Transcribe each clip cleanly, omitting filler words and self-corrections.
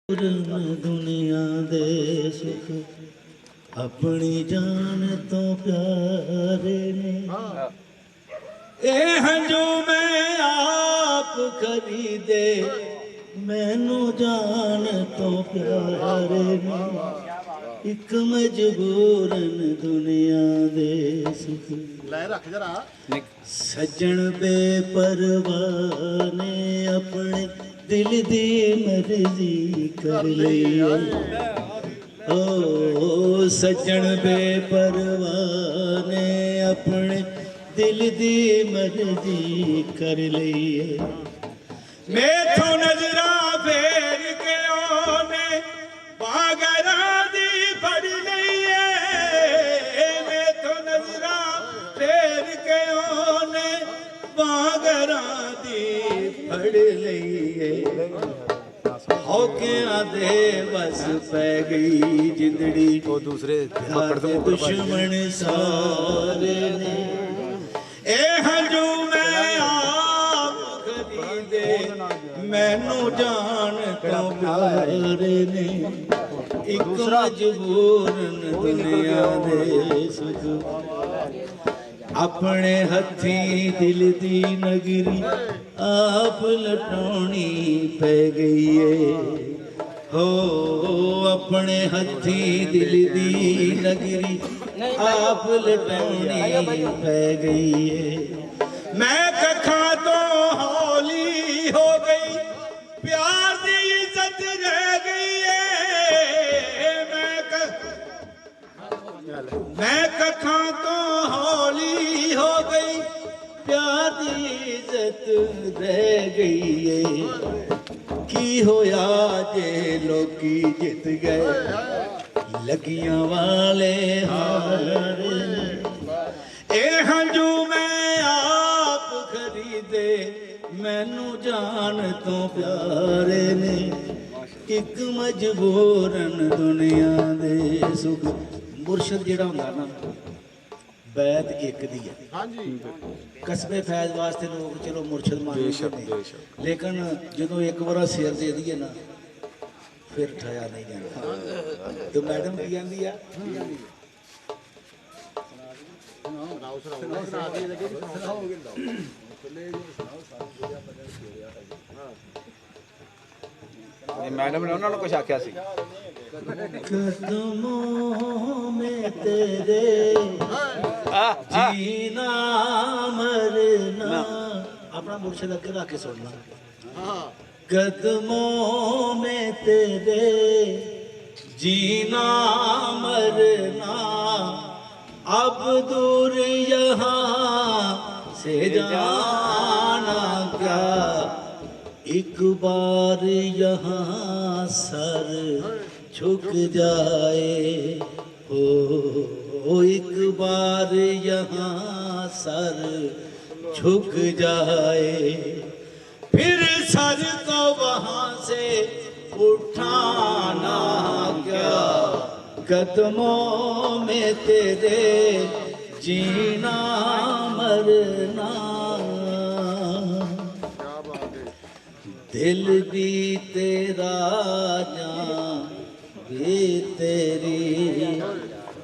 दुनिया दे सुख अपनी जान तो प्यारे ने ए हंजू मैं आप खरीदे मैनू जान तो प्यारे ने एक मजबूरन दुनिया दे सुख सज्जन बेपरवाह ने अपने दिल दी मर्जी कर ली ओ सज्जन बेपरवाह ने अपने दिल दी मर्जी कर ली मैथों नजरा फेर के ओने बागरा दी फड़ लईए मैथों नजरा फेर के ओने बागरा दी फड़ लईए होके आधे बस पै गई जिंदड़ी वो दूसरे दुश्मन सारे ने ए हंजू मैं आप खरीदे मैनू जान तो प्यारे ने एक मजबूरन दुनिया दे सुख अपने हथी दिल दी नगरी आप लटानी पै गई है हो अपने हथी दिल दी नगरी आप लटानी पै गई है मैं कखा तो हौली हो गई प्यार दी इज्जत रह गई है मैं कखा तो हौली हो गई प्यार दी इज्जत रह गई है की होया जे लोकी जित गए लगियां वाले हार ए हंजू मैं आप खरीदे मैनू जान तो प्यारे ने एक मजबूरन दुनिया दे सुख मुर्शद जिहड़ा हुंदा ना बैत एक दी है कस्बे फैज वास्ते लोग चलो मुर्शद मानते हैं लेकिन जो एक बार सिर दे दिए ना फिर ठया नहीं जाता तो मैडम की आंदी है मैडम ने उन्होंने कुछ आख्या सी कदमों में तेरे जीना मरना अपना मुर्शिद अगे रख के सुनना कदमों में तेरे जीना मरना अब दूर यहाँ से जाना क्या एक बार यहाँ सर झुक जाए हो एक बार यहाँ सर झुक जाए फिर सर को वहाँ से उठाना क्या कदमों में तेरे जीना मरना दिल भी तेरा जान भी तेरी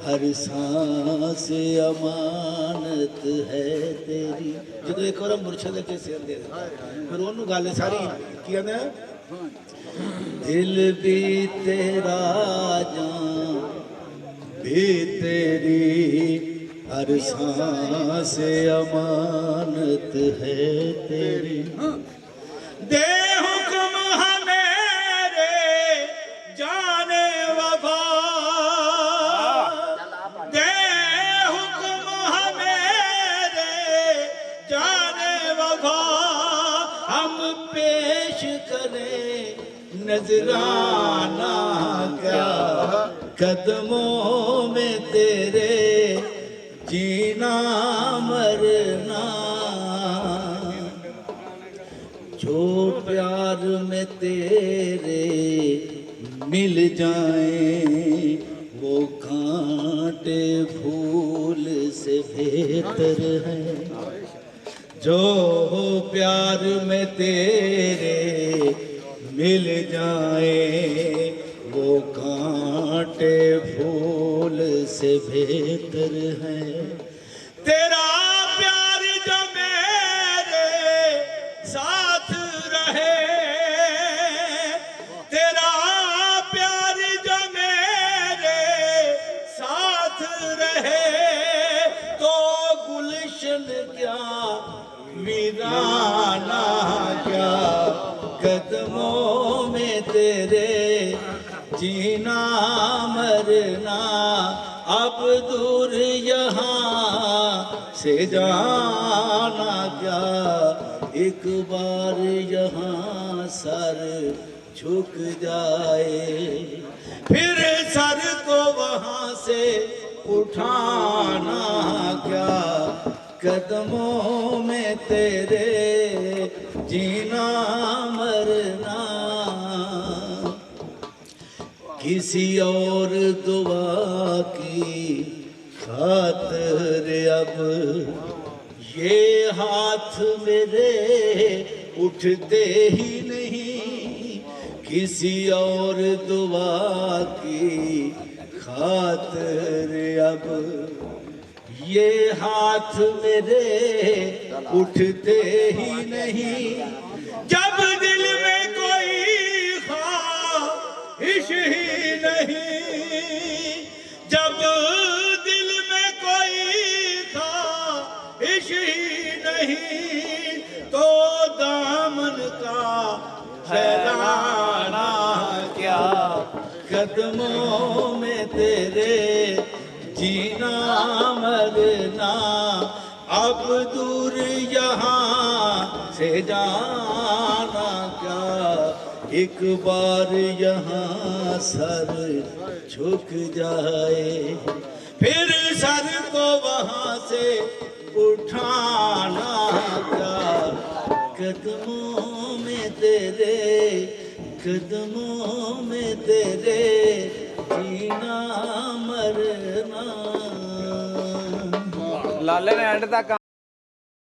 हर सांस अमानत है तेरी जो एक बार मुर्शद के सिर दे फिर उन्होंने गल सारी की कहना दिल भी तेरा जान भी तेरी हर सांस अमानत है तेरी दे हुक्म हमेरे जाने वफा दे हुक्म हमेरे जाने वफा हम पेश करें नजराना क्या कदमों में तेरे जीना मरना जो प्यार में तेरे मिल जाए वो कांटे फूल से बेहतर है जो प्यार में तेरे मिल जाए वो कांटे फूल से बेहतर है तेरा प्यार जो मेरे साथ रहे तेरा प्यार जो मेरे साथ रहे तो गुलशन क्या वीराना क्या कदमों में तेरे जीना मरना अब दूर यहाँ से जाना क्या एक बार यहाँ सर झुक जाए फिर सर को वहाँ से उठाना क्या कदमों में तेरे जीना मरना किसी और दुआ की खातिर अब ये हाथ मेरे उठते ही नहीं किसी और दुआ की खातिर अब ये हाथ मेरे उठते ही नहीं जब दिल में कोई ख्वाहिश ही नहीं जब दिल में कोई ख्वाहिश ही नहीं तो दामन का फैलाना क्या कदमों में तेरे जीना मरना अब दूर यहाँ से जाना क्या एक बार यहाँ सर झुक जाए फिर सर को वहाँ से उठाना क्या कदमों में तेरे कदमों में तेरे जीना मरना लाले ने एंड तक